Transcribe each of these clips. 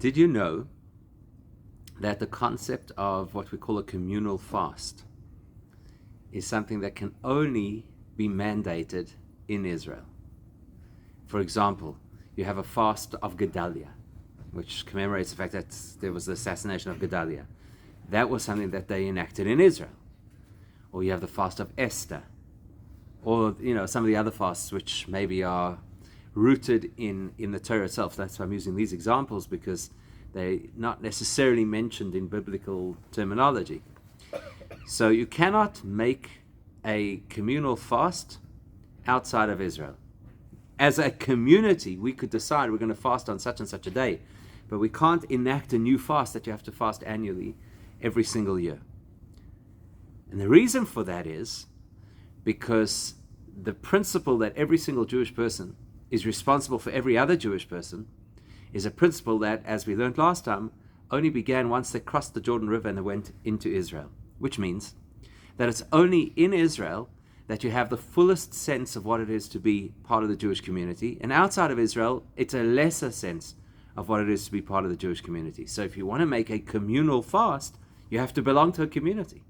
Did you know that the concept of what we call a communal fast is something that can only be mandated in Israel? For example, you have a fast of Gedalia, which commemorates the fact that there was the assassination of Gedalia. That was something that they enacted in Israel. Or you have the fast of Esther, or some of the other fasts which maybe are rooted in the Torah itself. That's why I'm using these examples, because they're not necessarily mentioned in biblical terminology. So you cannot make a communal fast outside of Israel. As a community, we could decide we're going to fast on such and such a day, but we can't enact a new fast that you have to fast annually every single year. And the reason for that is because the principle that every single Jewish person is responsible for every other Jewish person is a principle that, as we learned last time, only began once they crossed the Jordan River and they went into Israel, which means that it's only in Israel that you have the fullest sense of what it is to be part of the Jewish community, and outside of Israel, it's a lesser sense of what it is to be part of the Jewish community. So if you want to make a communal fast, you have to belong to a community.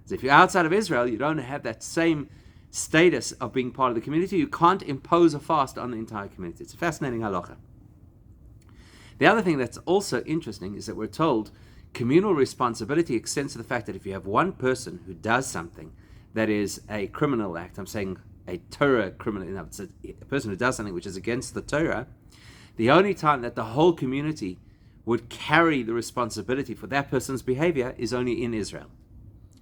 So if you're outside of Israel, you don't have that same status of being part of the community. You can't impose a fast on the entire community. It's a fascinating halacha. The other thing that's also interesting is that we're told communal responsibility extends to the fact that if you have one person who does something that is a criminal act, I'm saying a Torah criminal, it's a person who does something which is against the Torah, the only time that the whole community would carry the responsibility for that person's behavior is only in Israel.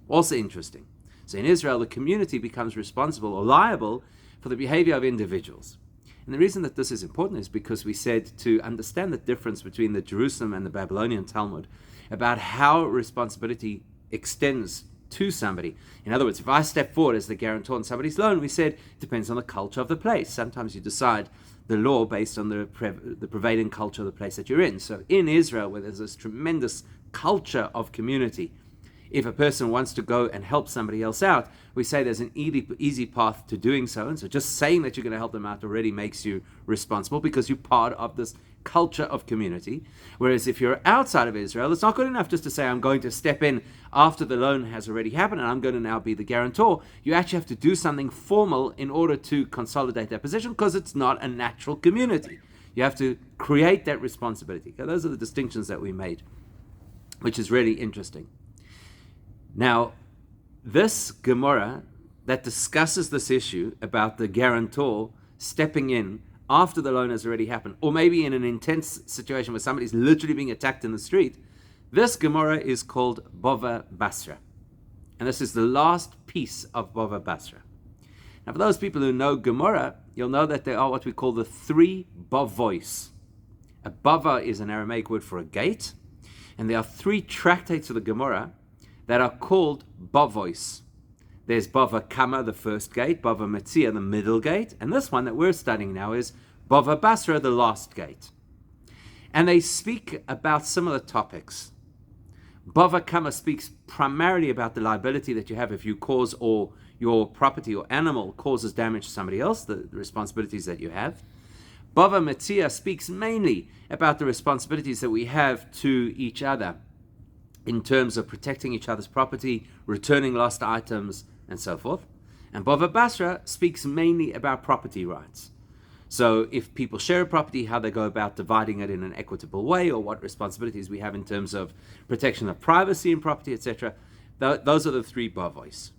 Also interesting. So in Israel, the community becomes responsible or liable for the behavior of individuals. And the reason that this is important is because we said to understand the difference between the Jerusalem and the Babylonian Talmud about how responsibility extends to somebody. In other words, if I step forward as the guarantor on somebody's loan, we said it depends on the culture of the place. Sometimes you decide the law based on the prevailing culture of the place that you're in. So in Israel, where there's this tremendous culture of community, if a person wants to go and help somebody else out, we say there's an easy path to doing so. And so just saying that you're going to help them out already makes you responsible because you're part of this culture of community. Whereas if you're outside of Israel, it's not good enough just to say, I'm going to step in after the loan has already happened and I'm going to now be the guarantor. You actually have to do something formal in order to consolidate that position because it's not a natural community. You have to create that responsibility. Okay, those are the distinctions that we made, which is really interesting. Now, this Gemara that discusses this issue about the guarantor stepping in after the loan has already happened, or maybe in an intense situation where somebody's literally being attacked in the street, this Gemara is called Bava Basra. And this is the last piece of Bava Basra. Now, for those people who know Gemara, you'll know that there are what we call the three bavois. A bava is an Aramaic word for a gate, and there are three tractates of the Gemara that are called bavois. There's Bava Kama, the first gate, Bava Metzia, the middle gate, and this one that we're studying now is Bava Basra, the last gate. And they speak about similar topics. Bava Kama speaks primarily about the liability that you have if you cause or your property or animal causes damage to somebody else, the responsibilities that you have. Bava Metzia speaks mainly about the responsibilities that we have to each other in terms of protecting each other's property, returning lost items, and so forth. And Bava Basra speaks mainly about property rights. So if people share a property, how they go about dividing it in an equitable way, or what responsibilities we have in terms of protection of privacy and property, etc. Those are the three bavois.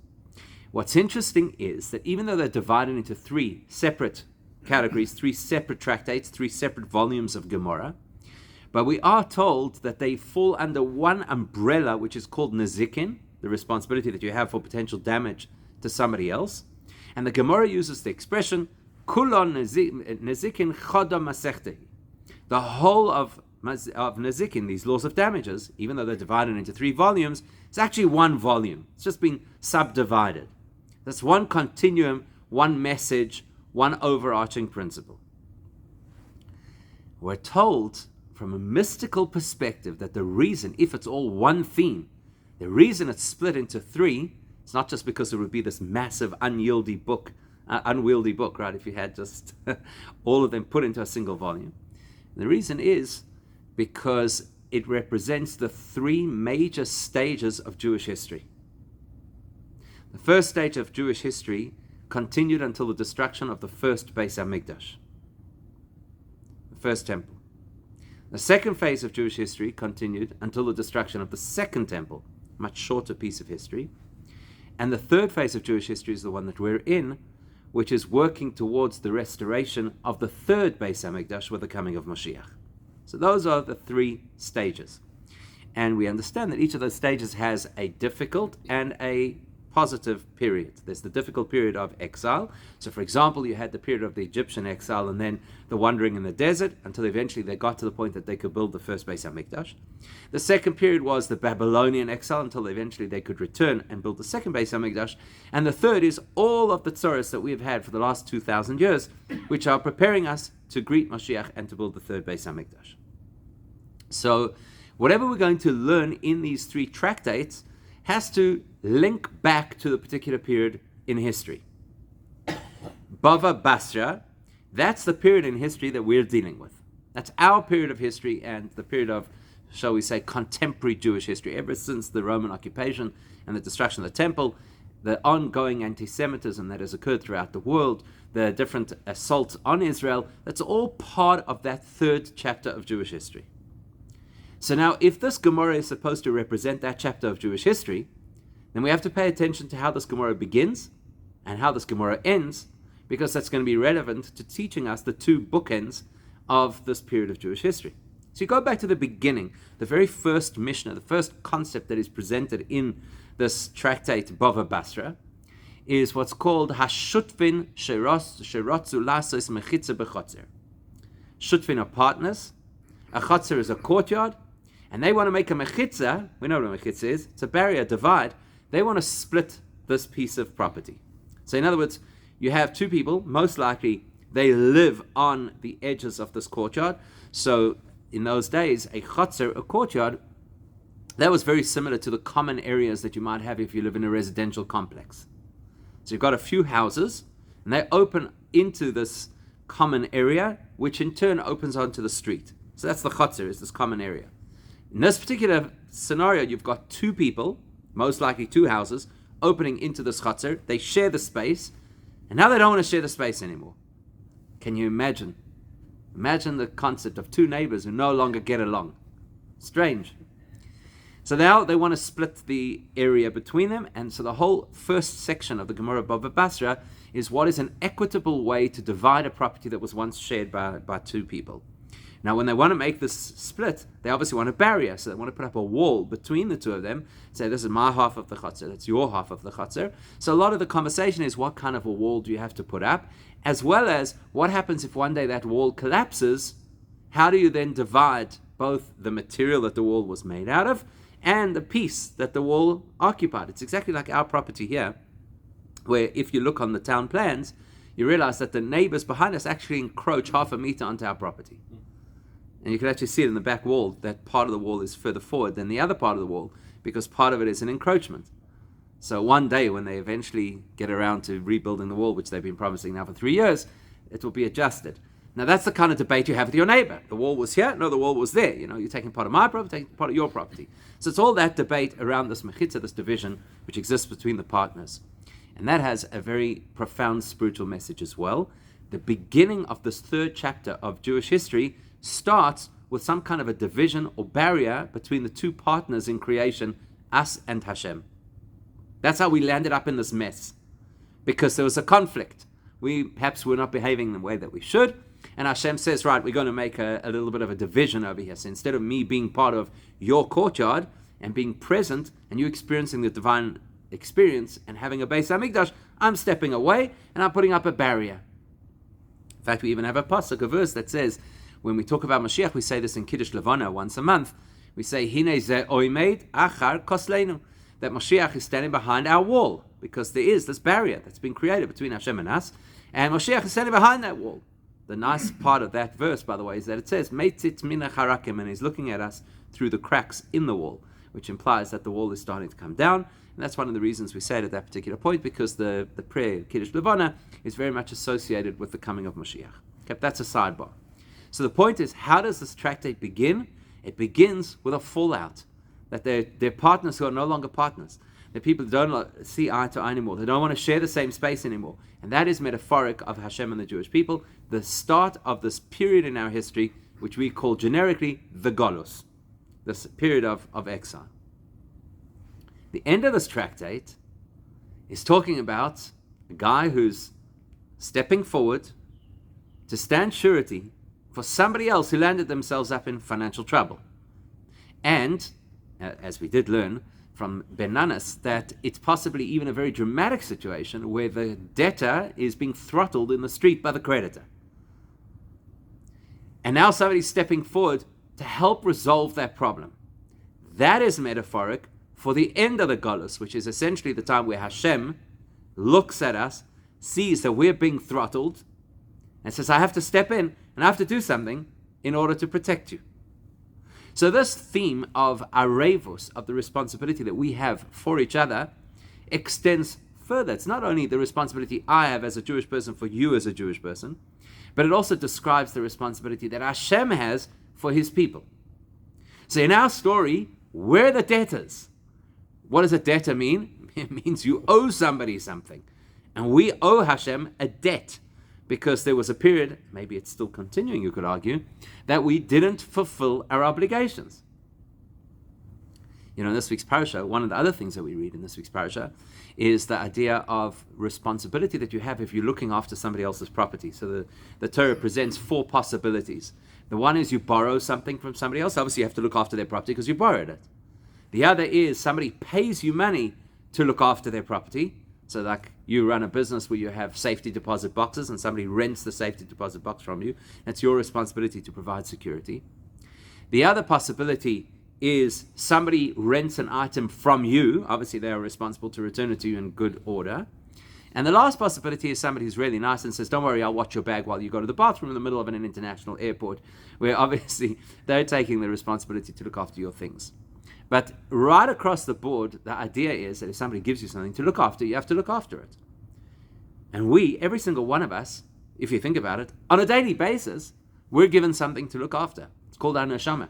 What's interesting is that even though they're divided into three separate categories, three separate tractates, three separate volumes of Gemara, but we are told that they fall under one umbrella, which is called nezikin, the responsibility that you have for potential damage to somebody else. And the Gemara uses the expression, kulon nezikin choda masechtehi. The whole of nezikin, these laws of damages, even though they're divided into three volumes, it's actually one volume. It's just been subdivided. That's one continuum, one message, one overarching principle. We're told from a mystical perspective that the reason, if it's all one theme, the reason it's split into three, it's not just because it would be this massive unwieldy book, right, if you had just all of them put into a single volume. The reason is because it represents the three major stages of Jewish history. The first stage of Jewish history continued until the destruction of the first Beis HaMikdash, the first temple. The second phase of Jewish history continued until the destruction of the second temple, a much shorter piece of history. And the third phase of Jewish history is the one that we're in, which is working towards the restoration of the third Beis HaMikdash with the coming of Mashiach. So those are the three stages. And we understand that each of those stages has a difficult and a positive period. There's the difficult period of exile. So for example, you had the period of the Egyptian exile and then the wandering in the desert until eventually they got to the point that they could build the first Beis HaMikdash. The second period was the Babylonian exile until eventually they could return and build the second Beis HaMikdash. And the third is all of the tzoros that we have had for the last 2,000 years, which are preparing us to greet Mashiach and to build the third Beis HaMikdash. So whatever we're going to learn in these three tractates has to link back to the particular period in history. Bava Basra, that's the period in history that we're dealing with. That's our period of history and the period of, shall we say, contemporary Jewish history. Ever since the Roman occupation and the destruction of the temple, the ongoing anti-Semitism that has occurred throughout the world, the different assaults on Israel, that's all part of that third chapter of Jewish history. So now, if this Gemara is supposed to represent that chapter of Jewish history, then we have to pay attention to how this Gemara begins and how this Gemara ends, because that's going to be relevant to teaching us the two bookends of this period of Jewish history. So you go back to the beginning, the very first Mishnah, the first concept that is presented in this tractate Bava Basra, is what's called Hashutvin Sherotzu Lasos Mechitza Bechotzer. Shutvin are partners, a chotzer is a courtyard, and they want to make a mechitza. We know what a mechitza is. It's a barrier, a divide. They want to split this piece of property. So in other words, you have two people, most likely they live on the edges of this courtyard. So in those days, a chotzer, a courtyard, that was very similar to the common areas that you might have if you live in a residential complex. So you've got a few houses, and they open into this common area, which in turn opens onto the street. So that's the chotzer, is this common area. In this particular scenario, you've got two people, most likely two houses, opening into this chotzer. They share the space, and now they don't want to share the space anymore. Can you imagine? Imagine the concept of two neighbors who no longer get along. Strange. So now they want to split the area between them, and so the whole first section of the Gemara Bava Basra is what is an equitable way to divide a property that was once shared by two people. Now, when they want to make this split, they obviously want a barrier. So they want to put up a wall between the two of them. Say, this is my half of the chotzer, that's your half of the chotzer. So a lot of the conversation is, what kind of a wall do you have to put up? As well as, what happens if one day that wall collapses? How do you then divide both the material that the wall was made out of and the piece that the wall occupied? It's exactly like our property here, where if you look on the town plans, you realize that the neighbors behind us actually encroach 0.5 meter onto our property. And you can actually see it in the back wall, that part of the wall is further forward than the other part of the wall, because part of it is an encroachment. So one day when they eventually get around to rebuilding the wall, which they've been promising now for 3 years, it will be adjusted. Now that's the kind of debate you have with your neighbor. The wall was here, no, the wall was there. You know, you're taking part of my property, taking part of your property. So it's all that debate around this mechitza, this division, which exists between the partners. And that has a very profound spiritual message as well. The beginning of this third chapter of Jewish history starts with some kind of a division or barrier between the two partners in creation, us and Hashem. That's how we landed up in this mess, because there was a conflict. We perhaps were not behaving the way that we should, and Hashem says, right, we're going to make a little bit of a division over here. So instead of me being part of your courtyard and being present and you experiencing the divine experience and having a Beis HaMikdash, I'm stepping away and I'm putting up a barrier. In fact, we even have a pasuk, a verse that says, when we talk about Mashiach, we say this in Kiddush Levana once a month. We say, Hine ze oimed achar kosleinu, that Mashiach is standing behind our wall, because there is this barrier that's been created between Hashem and us, and Mashiach is standing behind that wall. The nice part of that verse, by the way, is that it says, Meitzit mina charakim, and he's looking at us through the cracks in the wall, which implies that the wall is starting to come down. And that's one of the reasons we say it at that particular point, because the prayer, Kiddush Levana, is very much associated with the coming of Mashiach. Okay, that's a sidebar. So the point is, how does this tractate begin? It begins with a fallout, that they're partners who are no longer partners. The people don't see eye to eye anymore. They don't want to share the same space anymore. And that is metaphoric of Hashem and the Jewish people, the start of this period in our history, which we call generically the Golus, this period of exile. The end of this tractate is talking about a guy who's stepping forward to stand surety for somebody else who landed themselves up in financial trouble. And, as we did learn from Ben Nanas, that it's possibly even a very dramatic situation where the debtor is being throttled in the street by the creditor. And now somebody's stepping forward to help resolve that problem. That is metaphoric for the end of the Golus, which is essentially the time where Hashem looks at us, sees that we're being throttled, and says, I have to step in and I have to do something in order to protect you. So this theme of arevus, of the responsibility that we have for each other, extends further. It's not only the responsibility I have as a Jewish person for you as a Jewish person, but it also describes the responsibility that Hashem has for his people. So in our story, we're the debtors. What does a debtor mean? It means you owe somebody something. And we owe Hashem a debt, because there was a period, maybe it's still continuing, you could argue, that we didn't fulfill our obligations. In this week's parasha, one of the other things that we read in this week's parasha is the idea of responsibility that you have if you're looking after somebody else's property. So the Torah presents 4 possibilities. The one is you borrow something from somebody else. Obviously, you have to look after their property because you borrowed it. The other is somebody pays you money to look after their property. So like you run a business where you have safety deposit boxes and somebody rents the safety deposit box from you. It's your responsibility to provide security. The other possibility is somebody rents an item from you. Obviously, they are responsible to return it to you in good order. And the last possibility is somebody who's really nice and says, don't worry, I'll watch your bag while you go to the bathroom in the middle of an international airport, where obviously they're taking the responsibility to look after your things. But right across the board, the idea is that if somebody gives you something to look after, you have to look after it. And we, every single one of us, if you think about it, on a daily basis, we're given something to look after. It's called our neshama.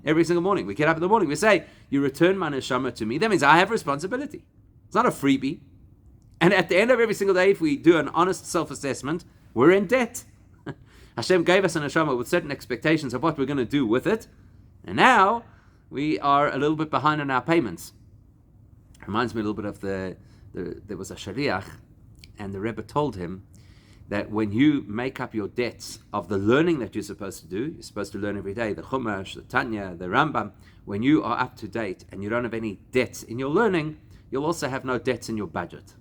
Every single morning, we get up in the morning, we say, you return my neshama to me. That means I have responsibility. It's not a freebie. And at the end of every single day, if we do an honest self-assessment, we're in debt. Hashem gave us a neshama with certain expectations of what we're going to do with it. And now we are a little bit behind on our payments. Reminds me a little bit of there was a shaliach, and the Rebbe told him that when you make up your debts of the learning that you're supposed to do, you're supposed to learn every day, the Chumash, the Tanya, the Rambam, when you are up to date and you don't have any debts in your learning, you'll also have no debts in your budget.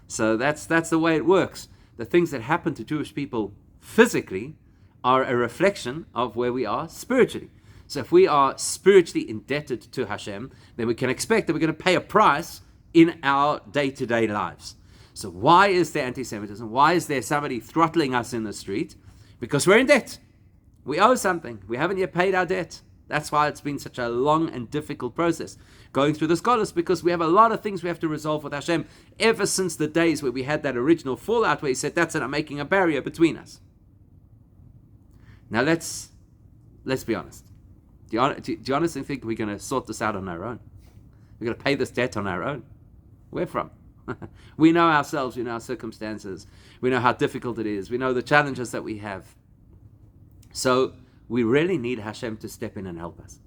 So that's the way it works. The things that happen to Jewish people physically are a reflection of where we are spiritually. So if we are spiritually indebted to Hashem, then we can expect that we're going to pay a price in our day-to-day lives. So why is there anti-Semitism? Why is there somebody throttling us in the street? Because we're in debt. We owe something. We haven't yet paid our debt. That's why it's been such a long and difficult process going through the scholars, because we have a lot of things we have to resolve with Hashem ever since the days where we had that original fallout where he said, that's it, I'm making a barrier between us. Now let's be honest. Do you honestly think we're going to sort this out on our own? We're going to pay this debt on our own? Where from? We know ourselves, we know our circumstances, we know how difficult it is, we know the challenges that we have. So we really need Hashem to step in and help us.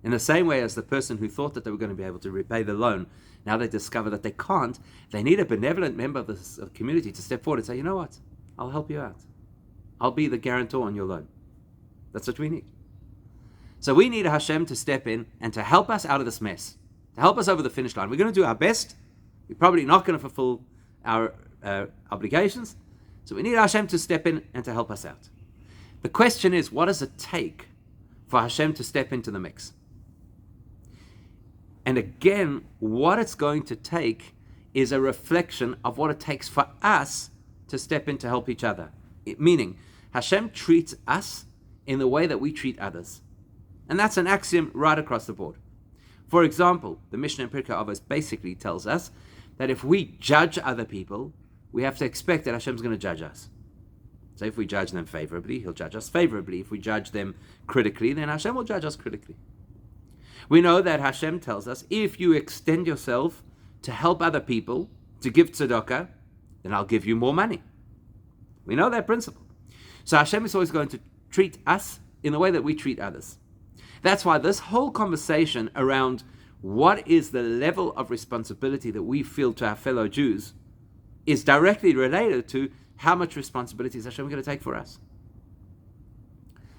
In the same way as the person who thought that they were going to be able to repay the loan, now they discover that they can't, they need a benevolent member of the community to step forward and say, you know what, I'll help you out. I'll be the guarantor on your loan. That's what we need. So we need Hashem to step in and to help us out of this mess, to help us over the finish line. We're going to do our best. We're probably not going to fulfill our obligations. So we need Hashem to step in and to help us out. The question is, what does it take for Hashem to step into the mix? And again, what it's going to take is a reflection of what it takes for us to step in to help each other. Meaning, Hashem treats us in the way that we treat others. And that's an axiom right across the board. For example, the Mishnah in Pirkei Avos basically tells us that if we judge other people, we have to expect that Hashem's going to judge us. So if we judge them favorably, he'll judge us favorably. If we judge them critically, then Hashem will judge us critically. We know that Hashem tells us, if you extend yourself to help other people, to give tzedakah, then I'll give you more money. We know that principle. So Hashem is always going to treat us in the way that we treat others. That's why this whole conversation around what is the level of responsibility that we feel to our fellow Jews is directly related to how much responsibility is Hashem going to take for us.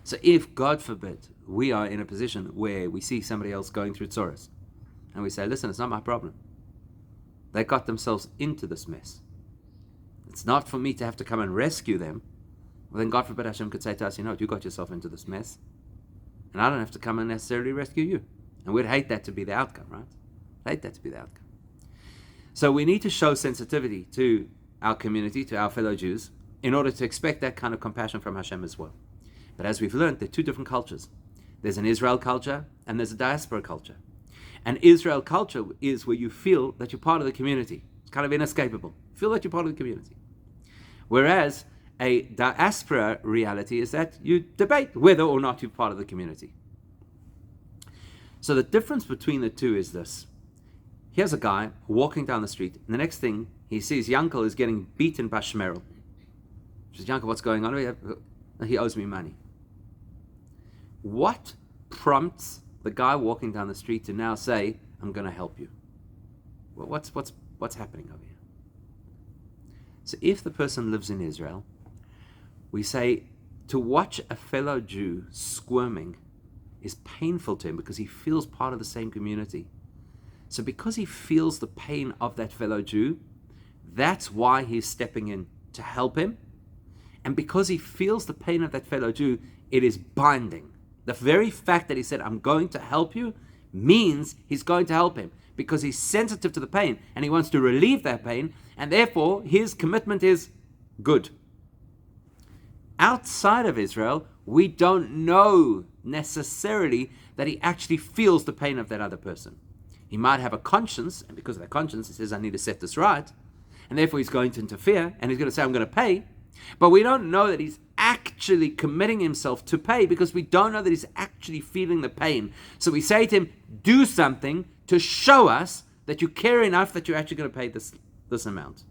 So if, God forbid, we are in a position where we see somebody else going through tzoros, and we say, listen, it's not my problem. They got themselves into this mess. It's not for me to have to come and rescue them. Well, then God forbid Hashem could say to us, you got yourself into this mess, and I don't have to come and necessarily rescue you. And we'd hate that to be the outcome, right? Hate that to be the outcome. So we need to show sensitivity to our community, to our fellow Jews, in order to expect that kind of compassion from Hashem as well. But as we've learned, there are two different cultures. There's an Israel culture and there's a diaspora culture. An Israel culture is where you feel that you're part of the community. It's kind of inescapable. You feel that you're part of the community. Whereas a diaspora reality is that you debate whether or not you're part of the community. So the difference between the two is this. Here's a guy walking down the street, and the next thing he sees Yankel is getting beaten by Shmerel. He says, Yankel, what's going on? He owes me money. What prompts the guy walking down the street to now say, I'm going to help you? Well, what's happening over here? So if the person lives in Israel, we say to watch a fellow Jew squirming is painful to him because he feels part of the same community. So because he feels the pain of that fellow Jew, that's why he's stepping in to help him. And because he feels the pain of that fellow Jew, it is binding. The very fact that he said, I'm going to help you, means he's going to help him because he's sensitive to the pain and he wants to relieve that pain, and therefore his commitment is good. Outside of Israel, we don't know necessarily that he actually feels the pain of that other person. He might have a conscience, and because of that conscience, he says, I need to set this right, and therefore he's going to interfere, and he's going to say, I'm going to pay, but we don't know that he's actually committing himself to pay because we don't know that he's actually feeling the pain. So we say to him, do something to show us that you care enough that you're actually going to pay this amount.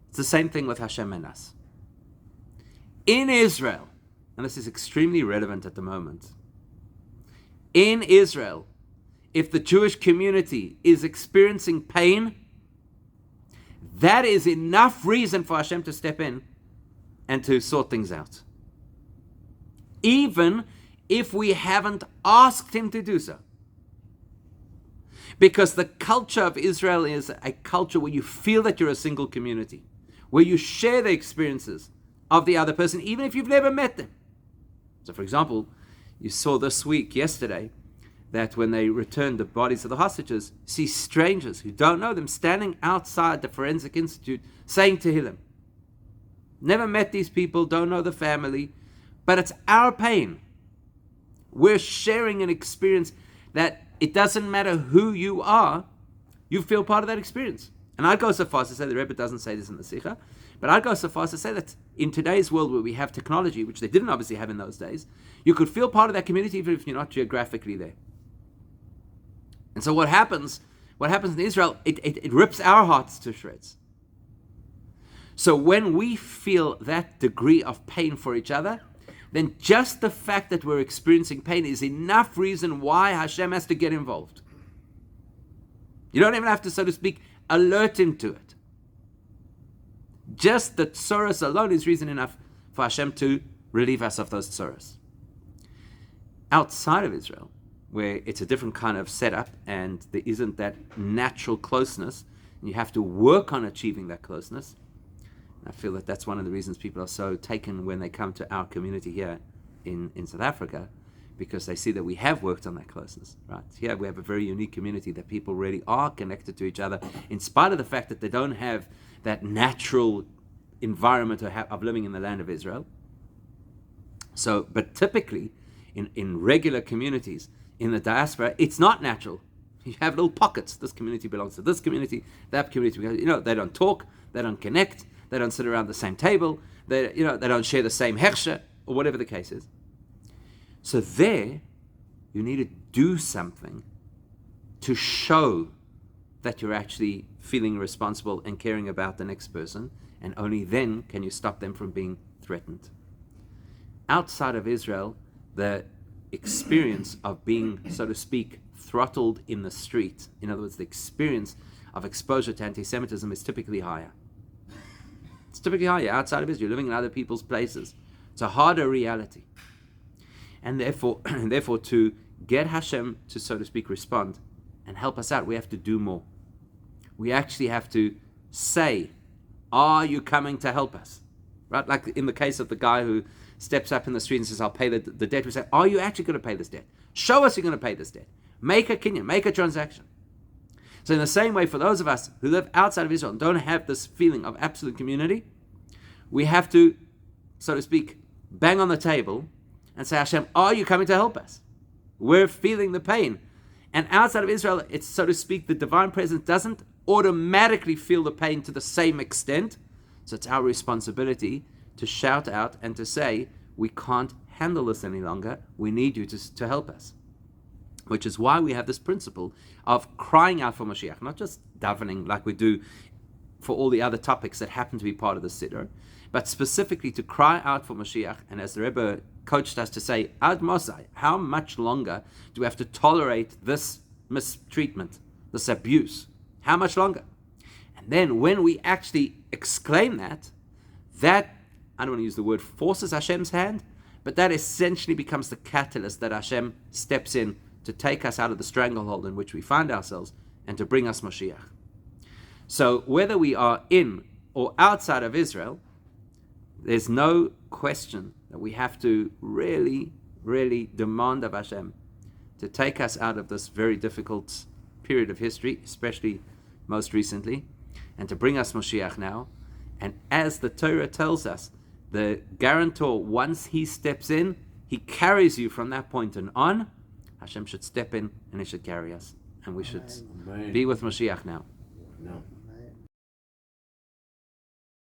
It's the same thing with Hashem and us. In Israel, and this is extremely relevant at the moment, in Israel, if the Jewish community is experiencing pain, that is enough reason for Hashem to step in and to sort things out. Even if we haven't asked him to do so. Because the culture of Israel is a culture where you feel that you're a single community, where you share the experiences of the other person, even if you've never met them. So, for example, you saw yesterday, that when they returned the bodies of the hostages, see strangers who don't know them standing outside the Forensic Institute saying Tehillim. Never met these people, don't know the family, but it's our pain. We're sharing an experience that it doesn't matter who you are, you feel part of that experience. And I'd go so far as to say, the Rebbe doesn't say this in the Sikha, but I'd go so far as to say that in today's world where we have technology, which they didn't obviously have in those days, you could feel part of that community even if you're not geographically there. And so what happens in Israel, it rips our hearts to shreds. So when we feel that degree of pain for each other, then just the fact that we're experiencing pain is enough reason why Hashem has to get involved. You don't even have to, so to speak, alert him to it. Just the tzoros alone is reason enough for Hashem to relieve us of those tzoros. Outside of Israel, where it's a different kind of setup and there isn't that natural closeness, and you have to work on achieving that closeness. I feel that that's one of the reasons people are so taken when they come to our community here in South Africa, because they see that we have worked on that closeness, right? Here we have a very unique community that people really are connected to each other, in spite of the fact that they don't have that natural environment of living in the land of Israel. So, but typically, in regular communities, in the diaspora, it's not natural. You have little pockets. This community belongs to this community, that community. They don't talk, they don't connect, they don't sit around the same table, they don't share the same hechsher, or whatever the case is. So there, you need to do something to show that you're actually feeling responsible and caring about the next person, and only then can you stop them from being threatened. Outside of Israel, the experience of being, so to speak, throttled in the street, in other words, the experience of exposure to anti-Semitism is typically higher. It's typically higher outside of Israel, living in other people's places. It's a harder reality. And therefore, to get Hashem to, so to speak, respond and help us out, we have to do more. We actually have to say, are you coming to help us? Right? Like in the case of the guy who steps up in the street and says, I'll pay the debt. We say, are you actually going to pay this debt? Show us you're going to pay this debt. Make a kinyan, make a transaction. So in the same way, for those of us who live outside of Israel and don't have this feeling of absolute community, we have to, so to speak, bang on the table and say, Hashem, are you coming to help us? We're feeling the pain. And outside of Israel, it's, so to speak, the divine presence doesn't automatically feel the pain to the same extent. So it's our responsibility to shout out and to say, we can't handle this any longer. We need you to help us. Which is why we have this principle of crying out for Mashiach, not just davening like we do for all the other topics that happen to be part of the Siddur, but specifically to cry out for Mashiach. And as the Rebbe coached us to say, Ad Mosai, how much longer do we have to tolerate this mistreatment, this abuse? How much longer? And then when we actually exclaim that, I don't want to use the word forces Hashem's hand, but that essentially becomes the catalyst that Hashem steps in to take us out of the stranglehold in which we find ourselves and to bring us Mashiach. So whether we are in or outside of Israel, there's no question that we have to really, really demand of Hashem to take us out of this very difficult period of history, especially most recently, and to bring us Mashiach now. And as the Torah tells us, the guarantor, once he steps in, he carries you from that point and on. Hashem should step in and he should carry us. And we should be with Mashiach now. No.